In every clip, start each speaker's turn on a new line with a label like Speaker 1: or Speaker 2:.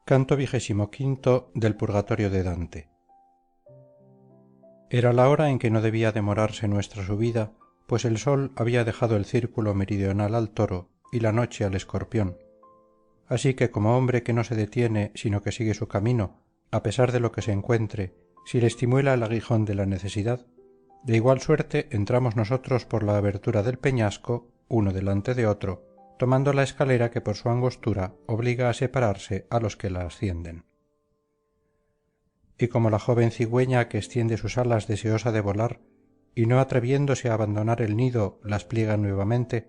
Speaker 1: Canto XXV del Purgatorio de Dante. Era la hora en que no debía demorarse nuestra subida, pues el sol había dejado el círculo meridional al toro y la noche al escorpión. Así que como hombre que no se detiene sino que sigue su camino, a pesar de lo que se encuentre, si le estimula el aguijón de la necesidad, de igual suerte entramos nosotros por la abertura del peñasco, uno delante de otro, tomando la escalera que por su angostura obliga a separarse a los que la ascienden. Y como la joven cigüeña que extiende sus alas deseosa de volar, y no atreviéndose a abandonar el nido las pliega nuevamente,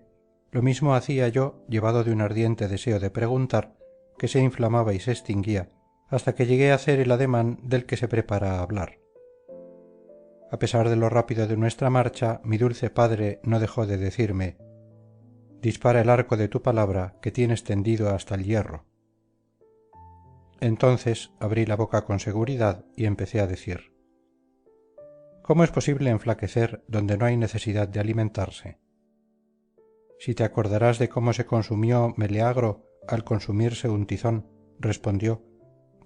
Speaker 1: lo mismo hacía yo, llevado de un ardiente deseo de preguntar, que se inflamaba y se extinguía, hasta que llegué a hacer el ademán del que se prepara a hablar. A pesar de lo rápido de nuestra marcha, mi dulce padre no dejó de decirme: «Dispara el arco de tu palabra, que tienes tendido hasta el hierro». Entonces abrí la boca con seguridad y empecé a decir: «¿Cómo es posible enflaquecer donde no hay necesidad de alimentarse? Si te acordarás de cómo se consumió Meleagro al consumirse un tizón», respondió,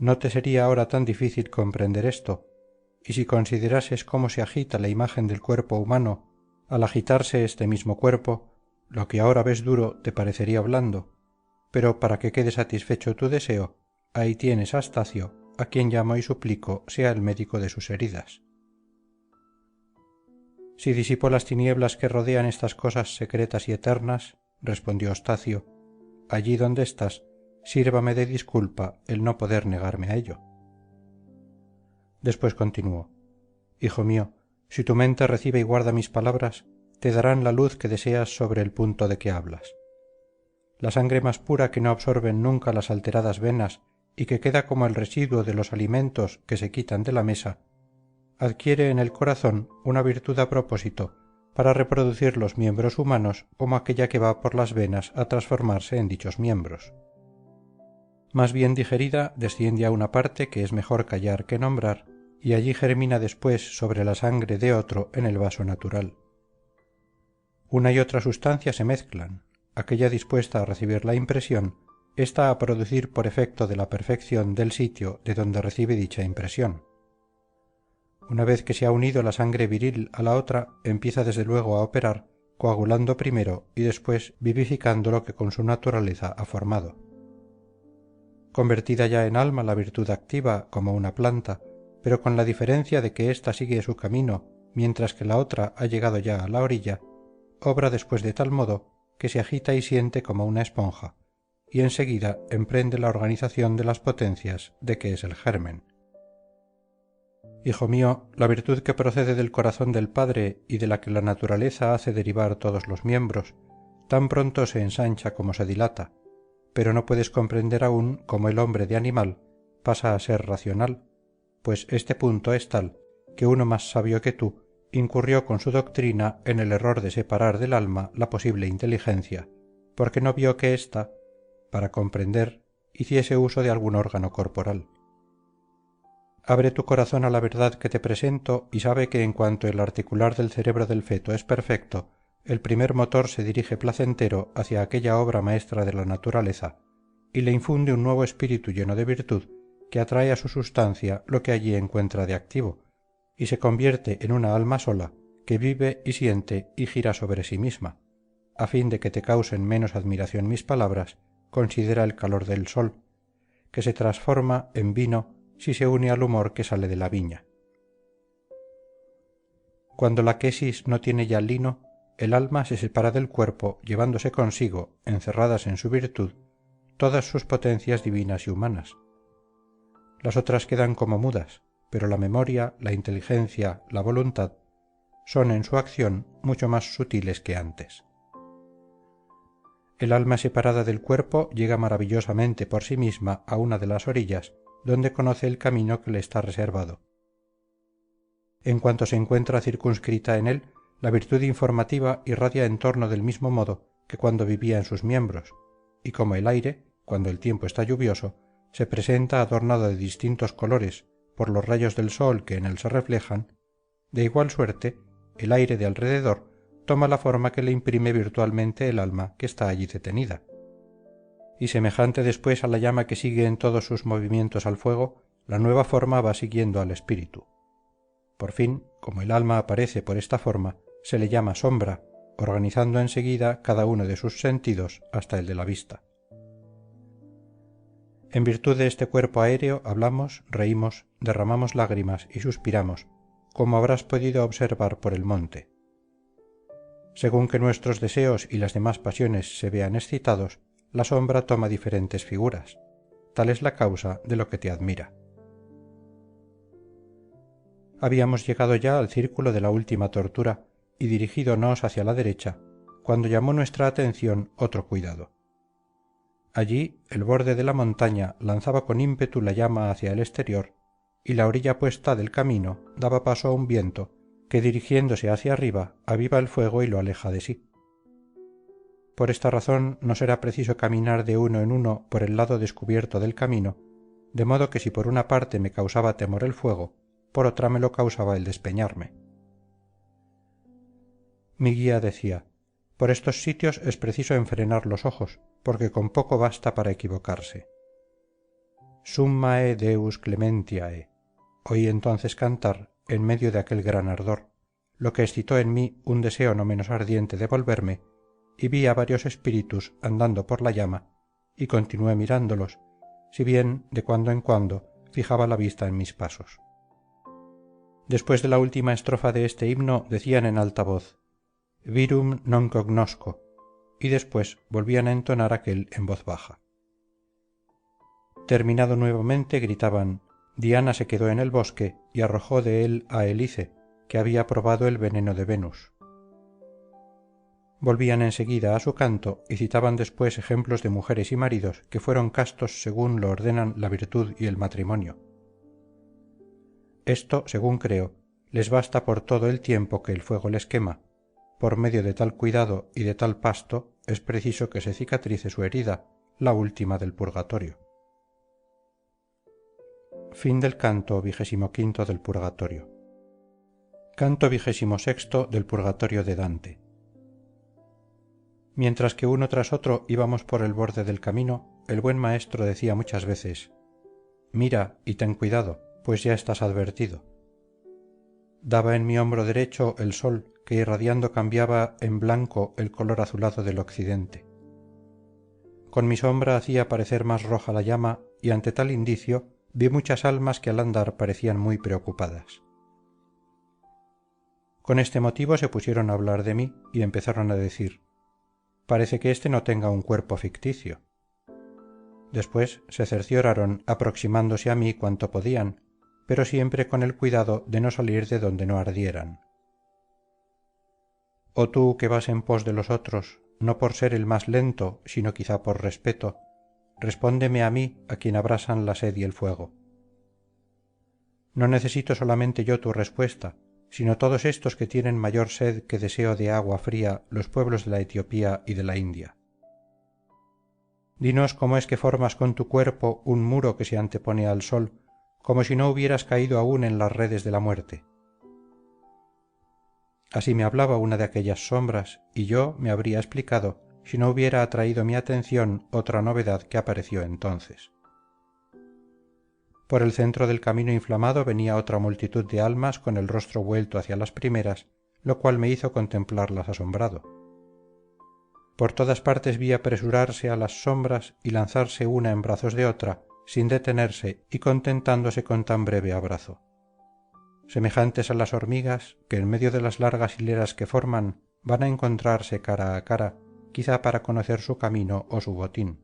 Speaker 1: «no te sería ahora tan difícil comprender esto, y si considerases cómo se agita la imagen del cuerpo humano, al agitarse este mismo cuerpo, lo que ahora ves duro te parecería blando, pero para que quede satisfecho tu deseo, ahí tienes a Astacio, a quien llamo y suplico sea el médico de sus heridas». «Si disipo las tinieblas que rodean estas cosas secretas y eternas», respondió Eustacio, «allí donde estás, sírvame de disculpa el no poder negarme a ello». Después continuó: «Hijo mío, si tu mente recibe y guarda mis palabras, te darán la luz que deseas sobre el punto de que hablas. La sangre más pura que no absorben nunca las alteradas venas y que queda como el residuo de los alimentos que se quitan de la mesa, adquiere en el corazón una virtud a propósito para reproducir los miembros humanos como aquella que va por las venas a transformarse en dichos miembros. Más bien digerida desciende a una parte que es mejor callar que nombrar, y allí germina después sobre la sangre de otro en el vaso natural. Una y otra sustancia se mezclan, aquella dispuesta a recibir la impresión, esta a producir por efecto de la perfección del sitio de donde recibe dicha impresión. Una vez que se ha unido la sangre viril a la otra, empieza desde luego a operar, coagulando primero y después vivificando lo que con su naturaleza ha formado. Convertida ya en alma la virtud activa como una planta, pero con la diferencia de que ésta sigue su camino mientras que la otra ha llegado ya a la orilla, obra después de tal modo que se agita y siente como una esponja, y enseguida emprende la organización de las potencias de que es el germen. Hijo mío, la virtud que procede del corazón del Padre y de la que la naturaleza hace derivar todos los miembros, tan pronto se ensancha como se dilata, pero no puedes comprender aún cómo el hombre de animal pasa a ser racional, pues este punto es tal que uno más sabio que tú incurrió con su doctrina en el error de separar del alma la posible inteligencia, porque no vio que ésta, para comprender, hiciese uso de algún órgano corporal. Abre tu corazón a la verdad que te presento y sabe que en cuanto el articular del cerebro del feto es perfecto, el primer motor se dirige placentero hacia aquella obra maestra de la naturaleza y le infunde un nuevo espíritu lleno de virtud que atrae a su sustancia lo que allí encuentra de activo y se convierte en una alma sola que vive y siente y gira sobre sí misma. A fin de que te causen menos admiración mis palabras, considera el calor del sol, que se transforma en vino si se une al humor que sale de la viña. Cuando la quesis no tiene ya lino, el alma se separa del cuerpo llevándose consigo, encerradas en su virtud, todas sus potencias divinas y humanas. Las otras quedan como mudas, pero la memoria, la inteligencia, la voluntad, son en su acción mucho más sutiles que antes. El alma separada del cuerpo llega maravillosamente por sí misma a una de las orillas, donde conoce el camino que le está reservado. En cuanto se encuentra circunscrita en él, la virtud informativa irradia en torno del mismo modo que cuando vivía en sus miembros, y como el aire, cuando el tiempo está lluvioso, se presenta adornado de distintos colores por los rayos del sol que en él se reflejan, de igual suerte, el aire de alrededor toma la forma que le imprime virtualmente el alma que está allí detenida. y semejante después a la llama que sigue en todos sus movimientos al fuego, la nueva forma va siguiendo al espíritu. Por fin, como el alma aparece por esta forma, se le llama sombra, organizando enseguida cada uno de sus sentidos hasta el de la vista. En virtud de este cuerpo aéreo hablamos, reímos, derramamos lágrimas y suspiramos, como habrás podido observar por el monte. Según que nuestros deseos y las demás pasiones se vean excitados, la sombra toma diferentes figuras. Tal es la causa de lo que te admira. Habíamos llegado ya al círculo de la última tortura y dirigidonos hacia la derecha, cuando llamó nuestra atención otro cuidado. Allí el borde de la montaña lanzaba con ímpetu la llama hacia el exterior y la orilla opuesta del camino daba paso a un viento que dirigiéndose hacia arriba aviva el fuego y lo aleja de sí. Por esta razón nos era preciso caminar de uno en uno por el lado descubierto del camino, de modo que si por una parte me causaba temor el fuego, por otra me lo causaba el despeñarme. Mi guía decía: por estos sitios es preciso enfrenar los ojos, porque con poco basta para equivocarse. Summae Deus clementiae. Oí entonces cantar, en medio de aquel gran ardor, lo que excitó en mí un deseo no menos ardiente de volverme, y vi a varios espíritus andando por la llama, y continué mirándolos, si bien de cuando en cuando fijaba la vista en mis pasos. Después de la última estrofa de este himno decían en alta voz: Virum non cognosco, y después volvían a entonar aquel en voz baja. Terminado nuevamente gritaban: Diana se quedó en el bosque y arrojó de él a Helice, que había probado el veneno de Venus. Volvían enseguida a su canto y citaban después ejemplos de mujeres y maridos que fueron castos según lo ordenan la virtud y el matrimonio. Esto, según creo, les basta por todo el tiempo que el fuego les quema. Por medio de tal cuidado y de tal pasto es preciso que se cicatrice su herida, la última del purgatorio. Fin del canto 25 del Purgatorio. Canto 26 del Purgatorio de Dante. Mientras que uno tras otro íbamos por el borde del camino, el buen maestro decía muchas veces: Mira y ten cuidado, pues ya estás advertido. Daba en mi hombro derecho el sol, que irradiando cambiaba en blanco el color azulado del occidente. Con mi sombra hacía parecer más roja la llama, y ante tal indicio vi muchas almas que al andar parecían muy preocupadas. Con este motivo se pusieron a hablar de mí y empezaron a decir: parece que éste no tenga un cuerpo ficticio. Después se cercioraron aproximándose a mí cuanto podían, pero siempre con el cuidado de no salir de donde no ardieran. Oh tú que vas en pos de los otros, no por ser el más lento, sino quizá por respeto, respóndeme a mí, a quien abrasan la sed y el fuego. No necesito solamente yo tu respuesta, sino todos estos que tienen mayor sed que deseo de agua fría los pueblos de la Etiopía y de la India. Dinos cómo es que formas con tu cuerpo un muro que se antepone al sol, como si no hubieras caído aún en las redes de la muerte. Así me hablaba una de aquellas sombras, y yo me habría explicado si no hubiera atraído mi atención otra novedad que apareció entonces. Por el centro del camino inflamado venía otra multitud de almas con el rostro vuelto hacia las primeras, lo cual me hizo contemplarlas asombrado. Por todas partes vi apresurarse a las sombras y lanzarse una en brazos de otra, sin detenerse y contentándose con tan breve abrazo. Semejantes a las hormigas que en medio de las largas hileras que forman van a encontrarse cara a cara, quizá para conocer su camino o su botín.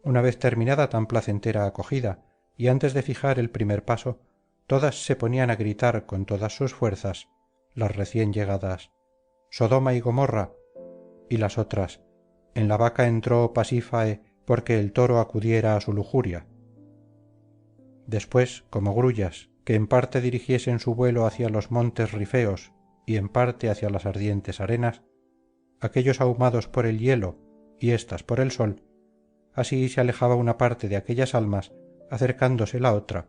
Speaker 1: Una vez terminada tan placentera acogida, y antes de fijar el primer paso, todas se ponían a gritar con todas sus fuerzas, las recién llegadas: «Sodoma y Gomorra», y las otras: «En la vaca entró Pasífae porque el toro acudiera a su lujuria». Después, como grullas, que en parte dirigiesen su vuelo hacia los montes rifeos y en parte hacia las ardientes arenas, aquellos ahumados por el hielo y éstas por el sol, así se alejaba una parte de aquellas almas acercándose la otra,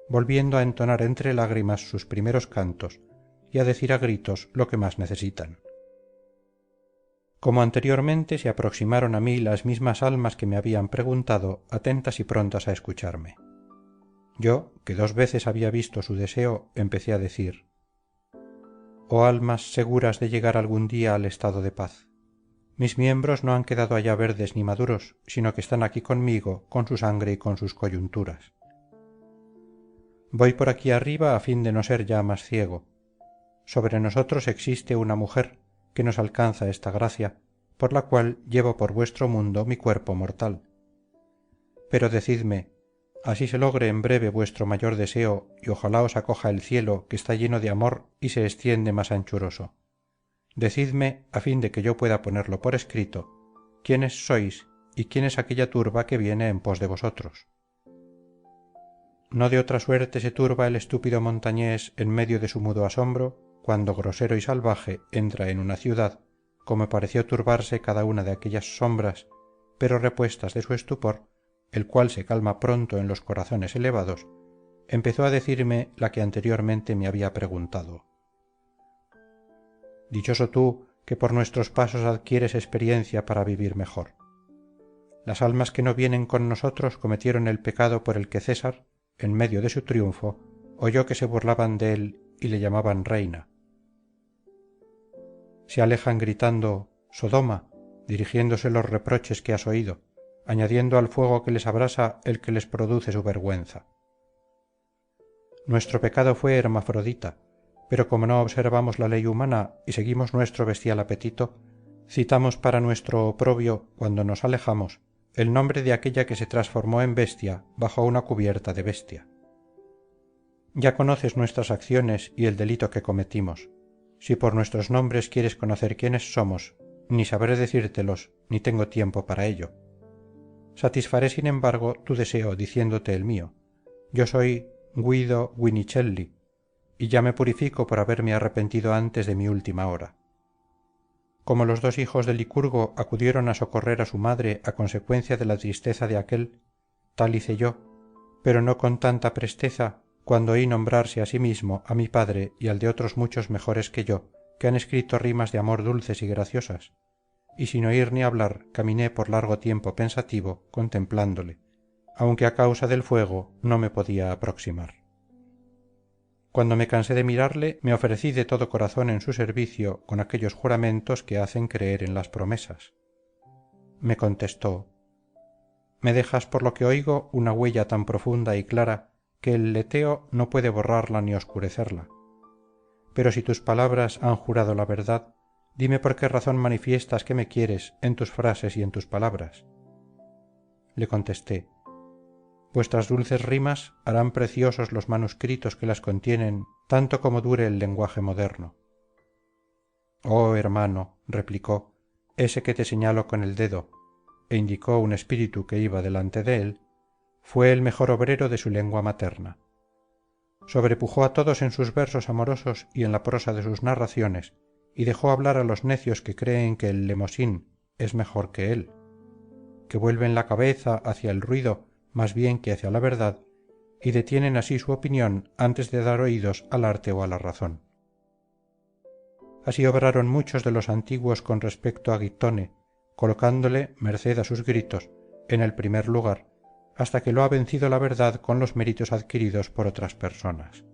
Speaker 1: volviendo a entonar entre lágrimas sus primeros cantos y a decir a gritos lo que más necesitan. como anteriormente se aproximaron a mí las mismas almas que me habían preguntado, atentas y prontas a escucharme. Yo, que 2 veces había visto su deseo, empecé a decir: oh almas seguras de llegar algún día al estado de paz, mis miembros no han quedado allá verdes ni maduros, sino que están aquí conmigo, con su sangre y con sus coyunturas. Voy por aquí arriba a fin de no ser ya más ciego. Sobre nosotros existe una mujer que nos alcanza esta gracia, por la cual llevo por vuestro mundo mi cuerpo mortal. Pero decidme, así se logre en breve vuestro mayor deseo, y ojalá os acoja el cielo, que está lleno de amor y se extiende más anchuroso. Decidme, a fin de que yo pueda ponerlo por escrito, quiénes sois y quién es aquella turba que viene en pos de vosotros. No de otra suerte se turba el estúpido montañés en medio de su mudo asombro, cuando grosero y salvaje entra en una ciudad, como pareció turbarse cada una de aquellas sombras, pero repuestas de su estupor, el cual se calma pronto en los corazones elevados, empezó a decirme la que anteriormente me había preguntado. Dichoso tú, que por nuestros pasos adquieres experiencia para vivir mejor. Las almas que no vienen con nosotros cometieron el pecado por el que César, en medio de su triunfo, oyó que se burlaban de él y le llamaban reina. Se alejan gritando «Sodoma», dirigiéndose los reproches que has oído, añadiendo al fuego que les abrasa el que les produce su vergüenza. Nuestro pecado fue hermafrodita, pero como no observamos la ley humana y seguimos nuestro bestial apetito, citamos para nuestro oprobio, cuando nos alejamos, el nombre de aquella que se transformó en bestia bajo una cubierta de bestia. Ya conoces nuestras acciones y el delito que cometimos. Si por nuestros nombres quieres conocer quiénes somos, ni sabré decírtelos, ni tengo tiempo para ello. Satisfaré, sin embargo, tu deseo diciéndote el mío. Yo soy Guido Guinicelli, y ya me purifico por haberme arrepentido antes de mi última hora. Como los 2 hijos de Licurgo acudieron a socorrer a su madre a consecuencia de la tristeza de aquél, tal hice yo, pero no con tanta presteza cuando oí nombrarse a sí mismo a mi padre y al de otros muchos mejores que yo, que han escrito rimas de amor dulces y graciosas, y sin oír ni hablar caminé por largo tiempo pensativo, contemplándole, aunque a causa del fuego no me podía aproximar. Cuando me cansé de mirarle, me ofrecí de todo corazón en su servicio con aquellos juramentos que hacen creer en las promesas. Me contestó: me dejas por lo que oigo una huella tan profunda y clara que el leteo no puede borrarla ni oscurecerla. Pero si tus palabras han jurado la verdad, dime por qué razón manifiestas que me quieres en tus frases y en tus palabras. Le contesté: vuestras dulces rimas harán preciosos los manuscritos que las contienen, tanto como dure el lenguaje moderno. Oh hermano, replicó, ese que te señalo con el dedo, e indicó un espíritu que iba delante de él, fue el mejor obrero de su lengua materna. Sobrepujó a todos en sus versos amorosos y en la prosa de sus narraciones, y dejó hablar a los necios que creen que el lemosín es mejor que él, que vuelven la cabeza hacia el ruido más bien que hacia la verdad, y detienen así su opinión antes de dar oídos al arte o a la razón. Así obraron muchos de los antiguos con respecto a Gitone, colocándole, merced a sus gritos, en el primer lugar, hasta que lo ha vencido la verdad con los méritos adquiridos por otras personas.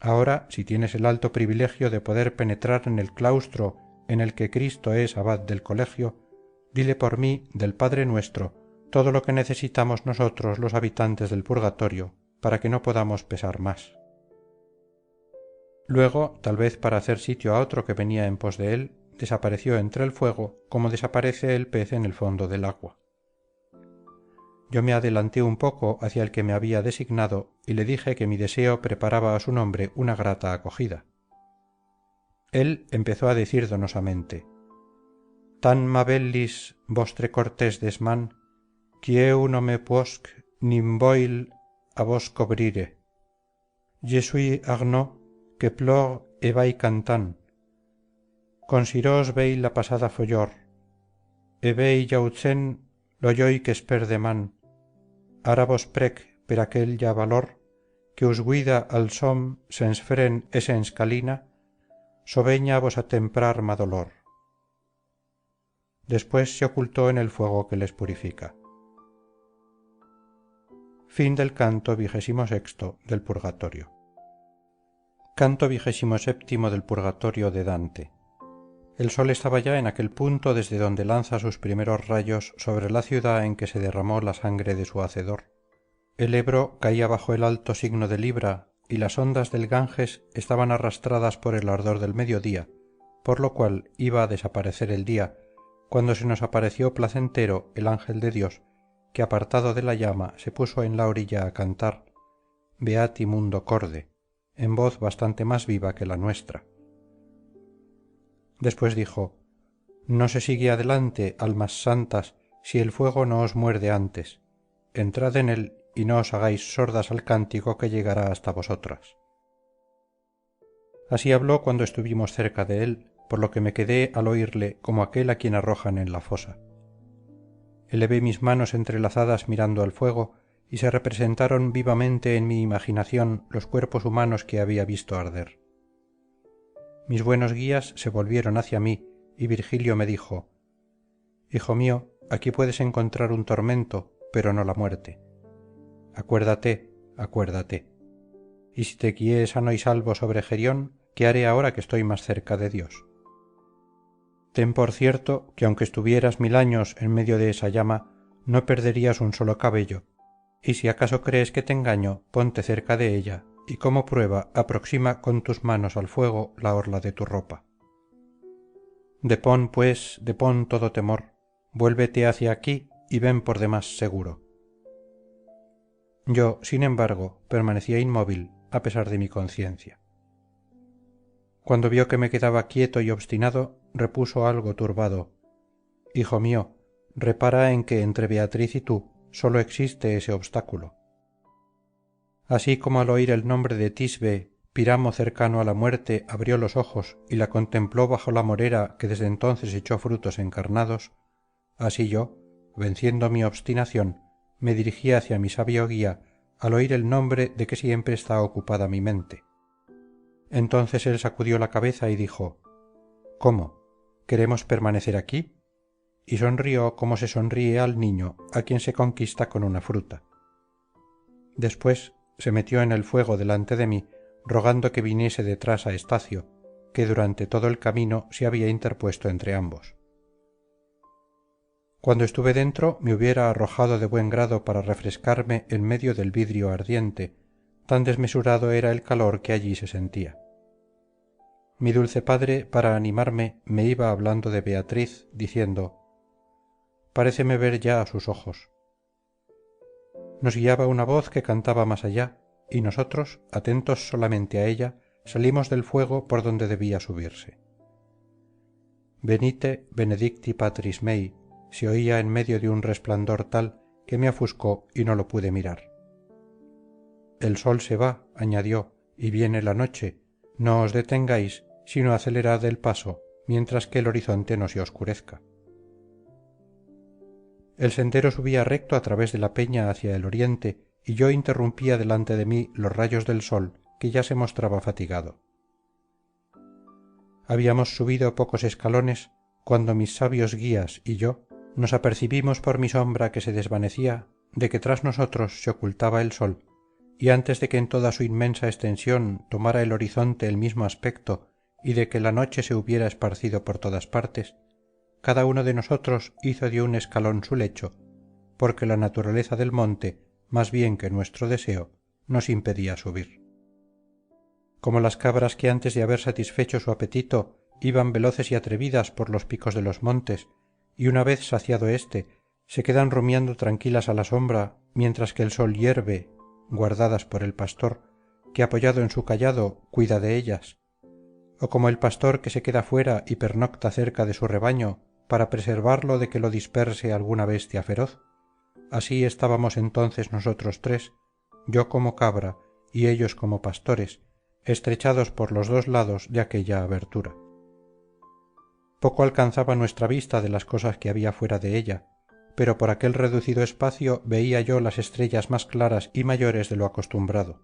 Speaker 1: Ahora, si tienes el alto privilegio de poder penetrar en el claustro en el que Cristo es abad del colegio, dile por mí del Padre nuestro todo lo que necesitamos nosotros los habitantes del purgatorio para que no podamos pesar más. Luego, tal vez para hacer sitio a otro que venía en pos de él, desapareció entre el fuego como desaparece el pez en el fondo del agua. Yo me adelanté un poco hacia el que me había designado y le dije que mi deseo preparaba a su nombre una grata acogida. Él empezó a decir donosamente: «Tan m'abellis vostre cortés desmán, que eu no me puosc nin voil a vos cobrire. Je suis Arnaud, que plor e vai cantant. Consirós vei la passada follor, e vei jautzen lo joi que esper demán. Ara vos prec per aquell ja valor, que us guida al som sens fren e sens calina, so venya vos a temprar ma dolor». después se ocultó en el fuego que les purifica. Fin del canto XXVI del Purgatorio. Canto XXVII del Purgatorio de Dante. El sol estaba ya en aquel punto desde donde lanza sus primeros rayos sobre la ciudad en que se derramó la sangre de su hacedor. El Ebro caía bajo el alto signo de Libra y las ondas del Ganges estaban arrastradas por el ardor del mediodía, por lo cual iba a desaparecer el día, cuando se nos apareció placentero el ángel de Dios, que apartado de la llama se puso en la orilla a cantar Beati mundo corde, en voz bastante más viva que la nuestra. Después dijo: no se sigue adelante, almas santas, si el fuego no os muerde antes. Entrad en él y no os hagáis sordas al cántico que llegará hasta vosotras. Así habló cuando estuvimos cerca de él, por lo que me quedé al oírle como aquel a quien arrojan en la fosa. Elevé mis manos entrelazadas mirando al fuego, y se representaron vivamente en mi imaginación los cuerpos humanos que había visto arder. Mis buenos guías se volvieron hacia mí, y Virgilio me dijo: hijo mío, aquí puedes encontrar un tormento, pero no la muerte. Acuérdate, acuérdate. Y si te guié sano y salvo sobre Gerión, ¿qué haré ahora que estoy más cerca de Dios? Ten por cierto que aunque estuvieras 1000 años en medio de esa llama, no perderías un solo cabello, y si acaso crees que te engaño, ponte cerca de ella, y como prueba aproxima con tus manos al fuego la orla de tu ropa. Depón, pues, depón todo temor, vuélvete hacia aquí y ven por demás seguro. Yo, sin embargo, permanecía inmóvil, a pesar de mi conciencia. Cuando vio que me quedaba quieto y obstinado, repuso algo turbado: hijo mío, repara en que entre Beatriz y tú sólo existe ese obstáculo. Así como al oír el nombre de Tisbe, Piramo cercano a la muerte abrió los ojos y la contempló bajo la morera que desde entonces echó frutos encarnados, así yo, venciendo mi obstinación, me dirigí hacia mi sabio guía al oír el nombre de que siempre está ocupada mi mente. Entonces él sacudió la cabeza y dijo: ¿cómo? ¿Queremos permanecer aquí? Y sonrió como se sonríe al niño a quien se conquista con una fruta. Después se metió en el fuego delante de mí, rogando que viniese detrás a Estacio, que durante todo el camino se había interpuesto entre ambos. Cuando estuve dentro me hubiera arrojado de buen grado para refrescarme en medio del vidrio ardiente, tan desmesurado era el calor que allí se sentía. Mi dulce padre, para animarme, me iba hablando de Beatriz, diciendo: paréceme ver ya a sus ojos. Nos guiaba una voz que cantaba más allá, y nosotros, atentos solamente a ella, salimos del fuego por donde debía subirse. Venite benedicti patris mei se oía en medio de un resplandor tal que me ofuscó y no lo pude mirar. El sol se va, añadió, y viene la noche. No os detengáis, sino acelerad el paso, mientras que el horizonte no se oscurezca. El sendero subía recto a través de la peña hacia el oriente, y yo interrumpía delante de mí los rayos del sol, que ya se mostraba fatigado. Habíamos subido pocos escalones cuando mis sabios guías y yo nos apercibimos por mi sombra que se desvanecía de que tras nosotros se ocultaba el sol, y antes de que en toda su inmensa extensión tomara el horizonte el mismo aspecto y de que la noche se hubiera esparcido por todas partes, cada uno de nosotros hizo de un escalón su lecho, porque la naturaleza del monte, más bien que nuestro deseo, nos impedía subir. Como las cabras que antes de haber satisfecho su apetito iban veloces y atrevidas por los picos de los montes, y una vez saciado éste, se quedan rumiando tranquilas a la sombra mientras que el sol hierve, guardadas por el pastor, que apoyado en su cayado cuida de ellas, o como el pastor que se queda fuera y pernocta cerca de su rebaño para preservarlo de que lo disperse alguna bestia feroz, así estábamos entonces nosotros tres, yo como cabra y ellos como pastores, estrechados por los dos lados de aquella abertura. Poco alcanzaba nuestra vista de las cosas que había fuera de ella, pero por aquel reducido espacio veía yo las estrellas más claras y mayores de lo acostumbrado.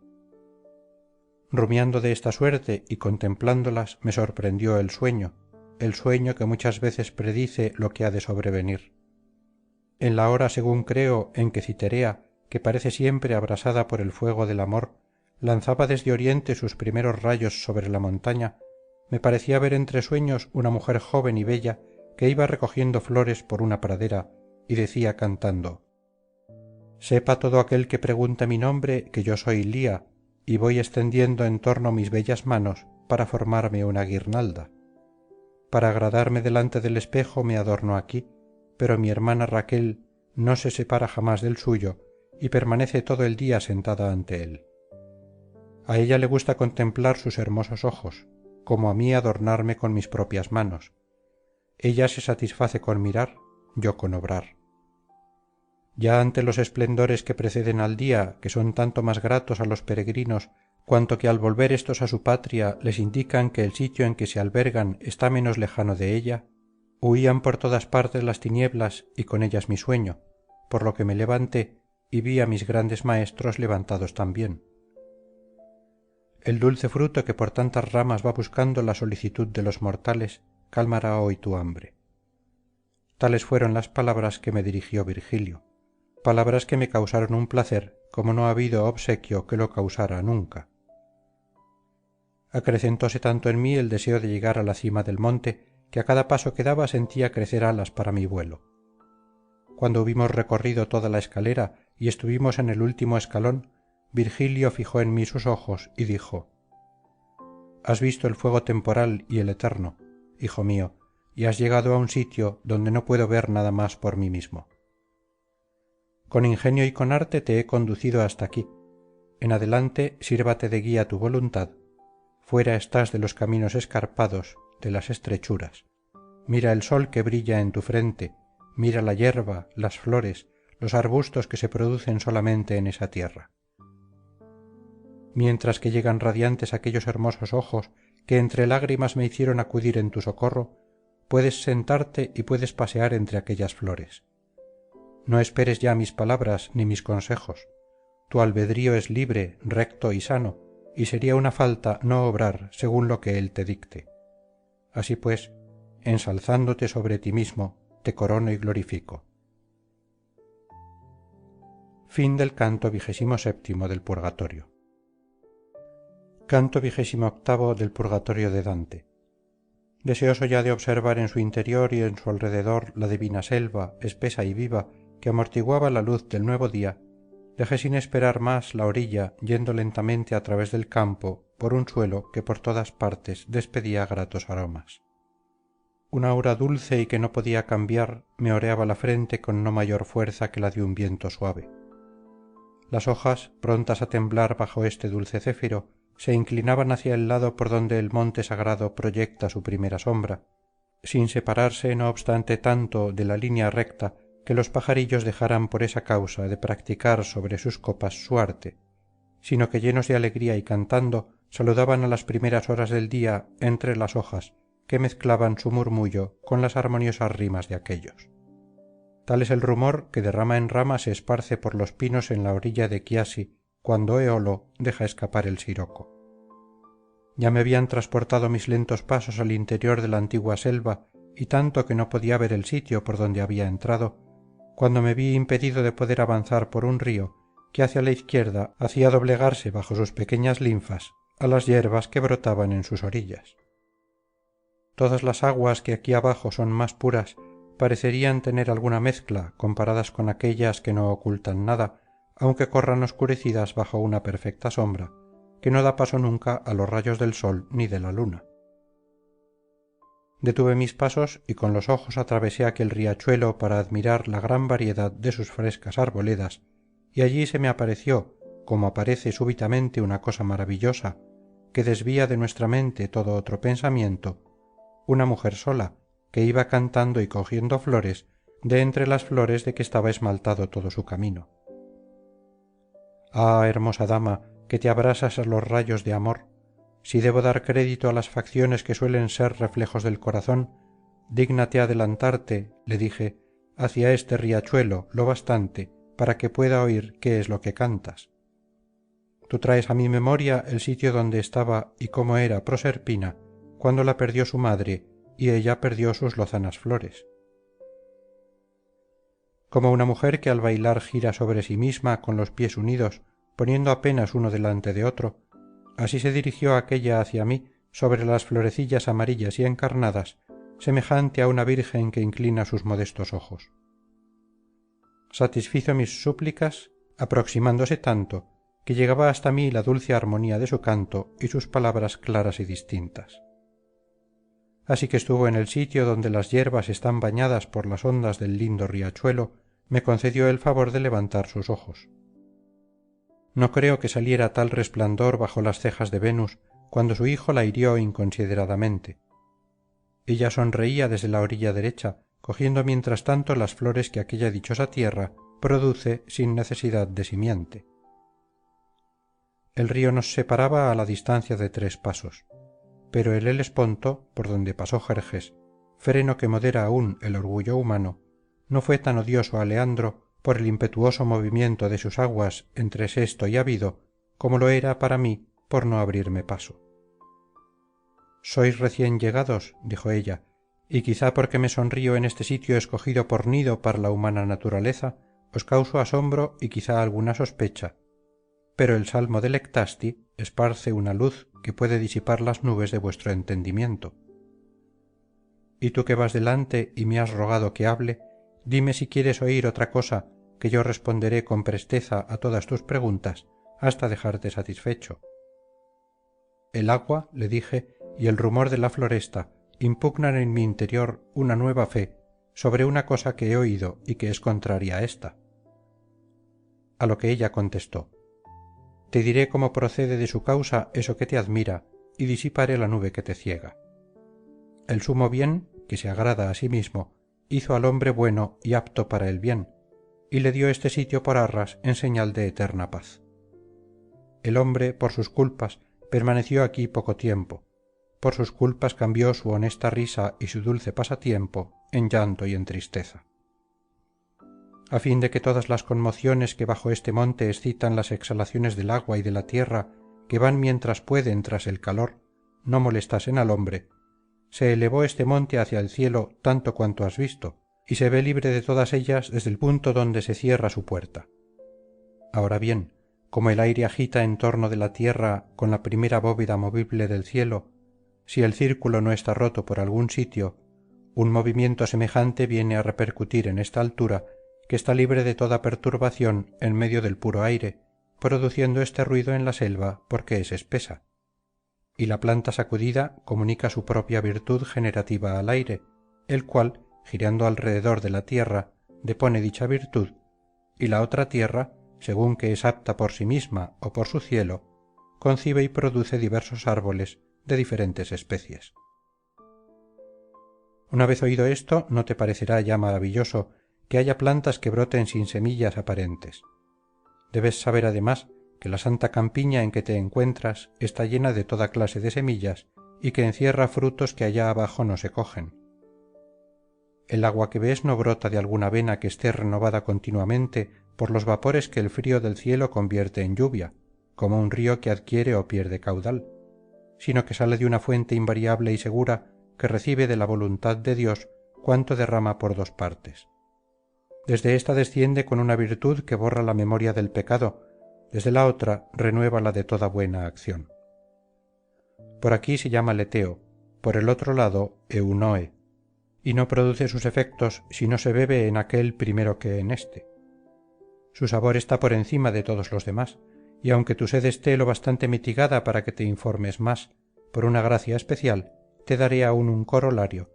Speaker 1: Rumiando de esta suerte y contemplándolas me sorprendió el sueño, el sueño que muchas veces predice lo que ha de sobrevenir. En la hora según creo en que Citerea, que parece siempre abrasada por el fuego del amor, lanzaba desde oriente sus primeros rayos sobre la montaña, me parecía ver entre sueños una mujer joven y bella que iba recogiendo flores por una pradera y decía cantando: sepa todo aquel que pregunta mi nombre que yo soy Lía, y voy extendiendo en torno mis bellas manos para formarme una guirnalda. Para agradarme delante del espejo me adorno aquí, pero mi hermana Raquel no se separa jamás del suyo y permanece todo el día sentada ante él. A ella le gusta contemplar sus hermosos ojos, como a mí adornarme con mis propias manos. Ella se satisface con mirar, yo con obrar. Ya ante los esplendores que preceden al día, que son tanto más gratos a los peregrinos cuanto que al volver éstos a su patria les indican que el sitio en que se albergan está menos lejano de ella, huían por todas partes las tinieblas y con ellas mi sueño, por lo que me levanté y vi a mis grandes maestros levantados también. El dulce fruto que por tantas ramas va buscando la solicitud de los mortales calmará hoy tu hambre. Tales fueron las palabras que me dirigió Virgilio, palabras que me causaron un placer como no ha habido obsequio que lo causara nunca. Acrecentóse tanto en mí el deseo de llegar a la cima del monte que a cada paso que daba sentía crecer alas para mi vuelo. Cuando hubimos recorrido toda la escalera y estuvimos en el último escalón, Virgilio fijó en mí sus ojos y dijo: has visto el fuego temporal y el eterno, hijo mío, y has llegado a un sitio donde no puedo ver nada más por mí mismo. Con ingenio y con arte te he conducido hasta aquí. En adelante sírvate de guía tu voluntad. Fuera estás de los caminos escarpados, de las estrechuras. Mira el sol que brilla en tu frente, mira la hierba, las flores, los arbustos que se producen solamente en esa tierra. Mientras que llegan radiantes aquellos hermosos ojos que entre lágrimas me hicieron acudir en tu socorro, puedes sentarte y puedes pasear entre aquellas flores. No esperes ya mis palabras ni mis consejos. Tu albedrío es libre, recto y sano, y sería una falta no obrar según lo que él te dicte. Así pues, ensalzándote sobre ti mismo, te corono y glorifico. Fin del canto 27 del Purgatorio. Canto 28 del Purgatorio de Dante. Deseoso ya de observar en su interior y en su alrededor la divina selva, espesa y viva, que amortiguaba la luz del nuevo día, dejé sin esperar más la orilla yendo lentamente a través del campo por un suelo que por todas partes despedía gratos aromas. Una aura dulce y que no podía cambiar me oreaba la frente con no mayor fuerza que la de un viento suave. Las hojas, prontas a temblar bajo este dulce céfiro, se inclinaban hacia el lado por donde el monte sagrado proyecta su primera sombra, sin separarse no obstante tanto de la línea recta que los pajarillos dejaran por esa causa de practicar sobre sus copas su arte, sino que llenos de alegría y cantando saludaban a las primeras horas del día entre las hojas que mezclaban su murmullo con las armoniosas rimas de aquéllos. Tal es el rumor que de rama en rama se esparce por los pinos en la orilla de Chiasi cuando Eolo deja escapar el siroco. Ya me habían transportado mis lentos pasos al interior de la antigua selva y tanto que no podía ver el sitio por donde había entrado, cuando me vi impedido de poder avanzar por un río que hacia la izquierda hacía doblegarse bajo sus pequeñas linfas a las hierbas que brotaban en sus orillas. Todas las aguas que aquí abajo son más puras parecerían tener alguna mezcla comparadas con aquellas que no ocultan nada, aunque corran oscurecidas bajo una perfecta sombra, que no da paso nunca a los rayos del sol ni de la luna. Detuve mis pasos y con los ojos atravesé aquel riachuelo para admirar la gran variedad de sus frescas arboledas, y allí se me apareció, como aparece súbitamente una cosa maravillosa, que desvía de nuestra mente todo otro pensamiento, una mujer sola, que iba cantando y cogiendo flores de entre las flores de que estaba esmaltado todo su camino. Ah, hermosa dama, que te abrasas a los rayos de amor, si debo dar crédito a las facciones que suelen ser reflejos del corazón, dígnate adelantarte, le dije, hacia este riachuelo lo bastante para que pueda oír qué es lo que cantas. Tú traes a mi memoria el sitio donde estaba y cómo era Proserpina cuando la perdió su madre y ella perdió sus lozanas flores. Como una mujer que al bailar gira sobre sí misma con los pies unidos, poniendo apenas uno delante de otro, así se dirigió aquella hacia mí sobre las florecillas amarillas y encarnadas, semejante a una virgen que inclina sus modestos ojos. Satisfizo mis súplicas, aproximándose tanto que llegaba hasta mí la dulce armonía de su canto y sus palabras claras y distintas. Así que estuvo en el sitio donde las hierbas están bañadas por las ondas del lindo riachuelo, me concedió el favor de levantar sus ojos. No creo que saliera tal resplandor bajo las cejas de Venus cuando su hijo la hirió inconsideradamente. Ella sonreía desde la orilla derecha, cogiendo mientras tanto las flores que aquella dichosa tierra produce sin necesidad de simiente. El río nos separaba a la distancia de 3 pasos, pero el Helesponto, por donde pasó Jerjes, freno que modera aún el orgullo humano, no fue tan odioso a Leandro por el impetuoso movimiento de sus aguas entre Sesto y Abido como lo era para mí por no abrirme paso. «Sois recién llegados», dijo ella, «y quizá porque me sonrío en este sitio escogido por nido para la humana naturaleza, os causo asombro y quizá alguna sospecha, pero el salmo del Ectasti esparce una luz que puede disipar las nubes de vuestro entendimiento. Y tú que vas delante y me has rogado que hable, dime si quieres oír otra cosa, que yo responderé con presteza a todas tus preguntas hasta dejarte satisfecho». El agua, le dije, y el rumor de la floresta impugnan en mi interior una nueva fe sobre una cosa que he oído y que es contraria a ésta. A lo que ella contestó: «Te diré cómo procede de su causa eso que te admira, y disiparé la nube que te ciega. El sumo bien, que se agrada a sí mismo, hizo al hombre bueno y apto para el bien, y le dio este sitio por arras en señal de eterna paz. El hombre, por sus culpas, permaneció aquí poco tiempo, por sus culpas cambió su honesta risa y su dulce pasatiempo en llanto y en tristeza. A fin de que todas las conmociones que bajo este monte excitan las exhalaciones del agua y de la tierra, que van mientras pueden tras el calor, no molestasen al hombre, se elevó este monte hacia el cielo tanto cuanto has visto, y se ve libre de todas ellas desde el punto donde se cierra su puerta. Ahora bien, como el aire agita en torno de la tierra con la primera bóveda movible del cielo, si el círculo no está roto por algún sitio, un movimiento semejante viene a repercutir en esta altura, que está libre de toda perturbación en medio del puro aire, produciendo este ruido en la selva porque es espesa. Y la planta sacudida comunica su propia virtud generativa al aire, el cual, girando alrededor de la tierra, depone dicha virtud, y la otra tierra, según que es apta por sí misma o por su cielo, concibe y produce diversos árboles de diferentes especies. Una vez oído esto, ¿no te parecerá ya maravilloso que haya plantas que broten sin semillas aparentes? Debes saber además que la santa campiña en que te encuentras está llena de toda clase de semillas y que encierra frutos que allá abajo no se cogen. El agua que ves no brota de alguna vena que esté renovada continuamente por los vapores que el frío del cielo convierte en lluvia, como un río que adquiere o pierde caudal, sino que sale de una fuente invariable y segura que recibe de la voluntad de Dios cuanto derrama por 2 partes. Desde ésta desciende con una virtud que borra la memoria del pecado, desde la otra renueva la de toda buena acción. Por aquí se llama leteo, por el otro lado eunoe, y no produce sus efectos si no se bebe en aquel primero que en éste. Su sabor está por encima de todos los demás, y aunque tu sed esté lo bastante mitigada para que te informes más, por una gracia especial, te daré aún un corolario,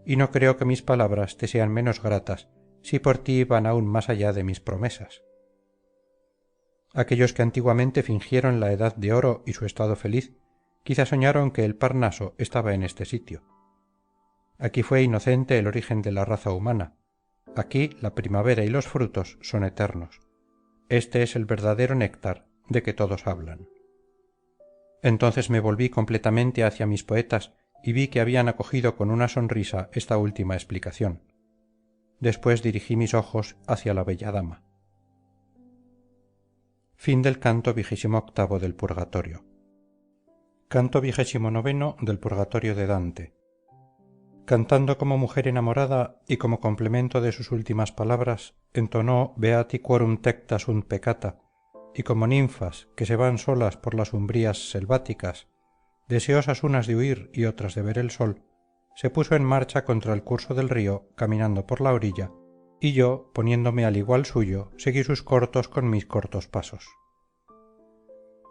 Speaker 1: y no creo que mis palabras te sean menos gratas si por ti van aún más allá de mis promesas. Aquellos que antiguamente fingieron la edad de oro y su estado feliz, quizá soñaron que el Parnaso estaba en este sitio. Aquí fue inocente el origen de la raza humana, aquí la primavera y los frutos son eternos. Este es el verdadero néctar de que todos hablan. Entonces me volví completamente hacia mis poetas y vi que habían acogido con una sonrisa esta última explicación. Después dirigí mis ojos hacia la bella dama. Fin del canto 28 del Purgatorio. Canto 29 del Purgatorio de Dante. cantando como mujer enamorada y como complemento de sus últimas palabras, entonó Beati quorum tecta sunt peccata, y como ninfas que se van solas por las umbrías selváticas, deseosas unas de huir y otras de ver el sol, se puso en marcha contra el curso del río caminando por la orilla, y yo, poniéndome al igual suyo, seguí sus cortos con mis cortos pasos.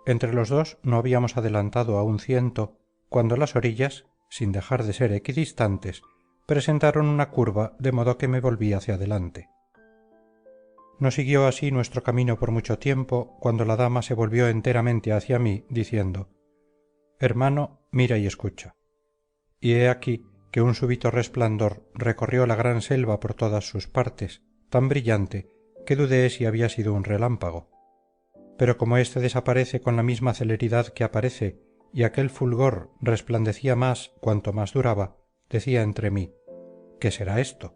Speaker 1: Entre los dos no habíamos adelantado aún 100, cuando las orillas, sin dejar de ser equidistantes, presentaron una curva de modo que me volví hacia adelante. No siguió así nuestro camino por mucho tiempo, cuando la dama se volvió enteramente hacia mí, diciendo: «Hermano, mira y escucha». Y he aquí que un súbito resplandor recorrió la gran selva por todas sus partes, tan brillante que dudé si había sido un relámpago. Pero como éste desaparece con la misma celeridad que aparece, y aquel fulgor resplandecía más cuanto más duraba, decía entre mí: «¿Qué será esto?».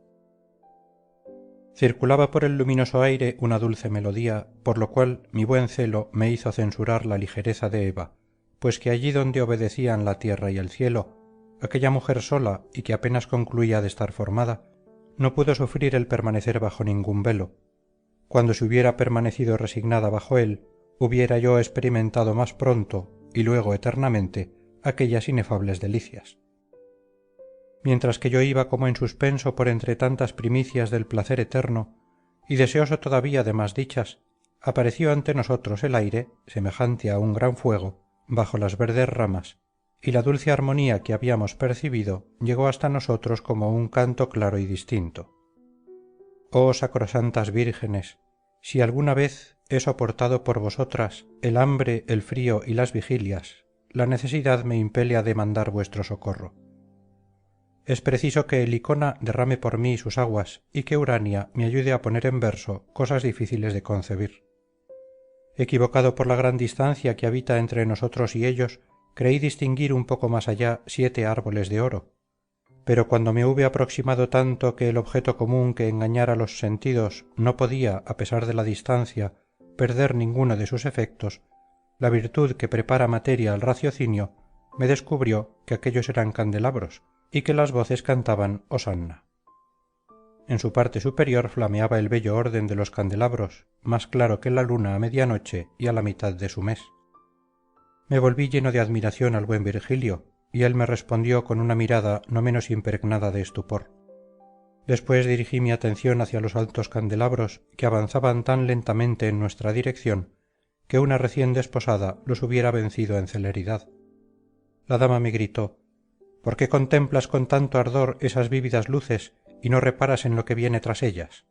Speaker 1: Circulaba por el luminoso aire una dulce melodía, por lo cual mi buen celo me hizo censurar la ligereza de Eva, pues que allí donde obedecían la tierra y el cielo, aquella mujer sola y que apenas concluía de estar formada, no pudo sufrir el permanecer bajo ningún velo. Cuando se hubiera permanecido resignada bajo él, hubiera yo experimentado más pronto y luego eternamente aquellas inefables delicias. Mientras que yo iba como en suspenso por entre tantas primicias del placer eterno y deseoso todavía de más dichas, apareció ante nosotros el aire, semejante a un gran fuego, bajo las verdes ramas, y la dulce armonía que habíamos percibido llegó hasta nosotros como un canto claro y distinto. Oh sacrosantas vírgenes, si alguna vez he soportado por vosotras el hambre, el frío y las vigilias, la necesidad me impele a demandar vuestro socorro. Es preciso que el Licona derrame por mí sus aguas y que Urania me ayude a poner en verso cosas difíciles de concebir. Equivocado por la gran distancia que habita entre nosotros y ellos, creí distinguir un poco más allá 7 árboles de oro, pero cuando me hube aproximado tanto que el objeto común que engañara los sentidos no podía, a pesar de la distancia, perder ninguno de sus efectos, la virtud que prepara materia al raciocinio me descubrió que aquellos eran candelabros y que las voces cantaban hosanna. En su parte superior flameaba el bello orden de los candelabros, más claro que la luna a medianoche y a la mitad de su mes. Me volví lleno de admiración al buen Virgilio, y él me respondió con una mirada no menos impregnada de estupor. Después dirigí mi atención hacia los altos candelabros que avanzaban tan lentamente en nuestra dirección que una recién desposada los hubiera vencido en celeridad. La dama me gritó: «¿Por qué contemplas con tanto ardor esas vívidas luces y no reparas en lo que viene tras ellas?».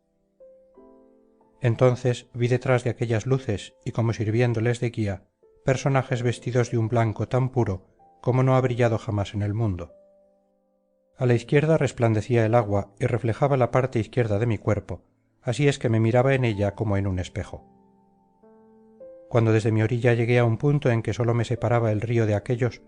Speaker 1: Entonces vi detrás de aquellas luces y como sirviéndoles de guía, personajes vestidos de un blanco tan puro como no ha brillado jamás en el mundo. A la izquierda resplandecía el agua y reflejaba la parte izquierda de mi cuerpo, así es que me miraba en ella como en un espejo. Cuando desde mi orilla llegué a un punto en que sólo me separaba el río de aquellos,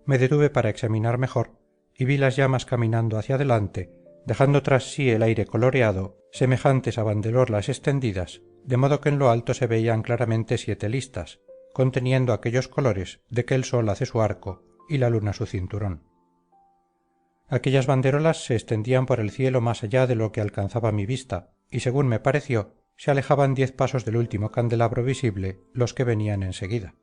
Speaker 1: me detuve para examinar mejor y vi las llamas caminando hacia adelante, dejando tras sí el aire coloreado, semejantes a banderolas extendidas, de modo que en lo alto se veían claramente 7 listas, conteniendo aquellos colores de que el sol hace su arco y la luna su cinturón. Aquellas banderolas se extendían por el cielo más allá de lo que alcanzaba mi vista, y según me pareció, se alejaban 10 pasos del último candelabro visible los que venían enseguida.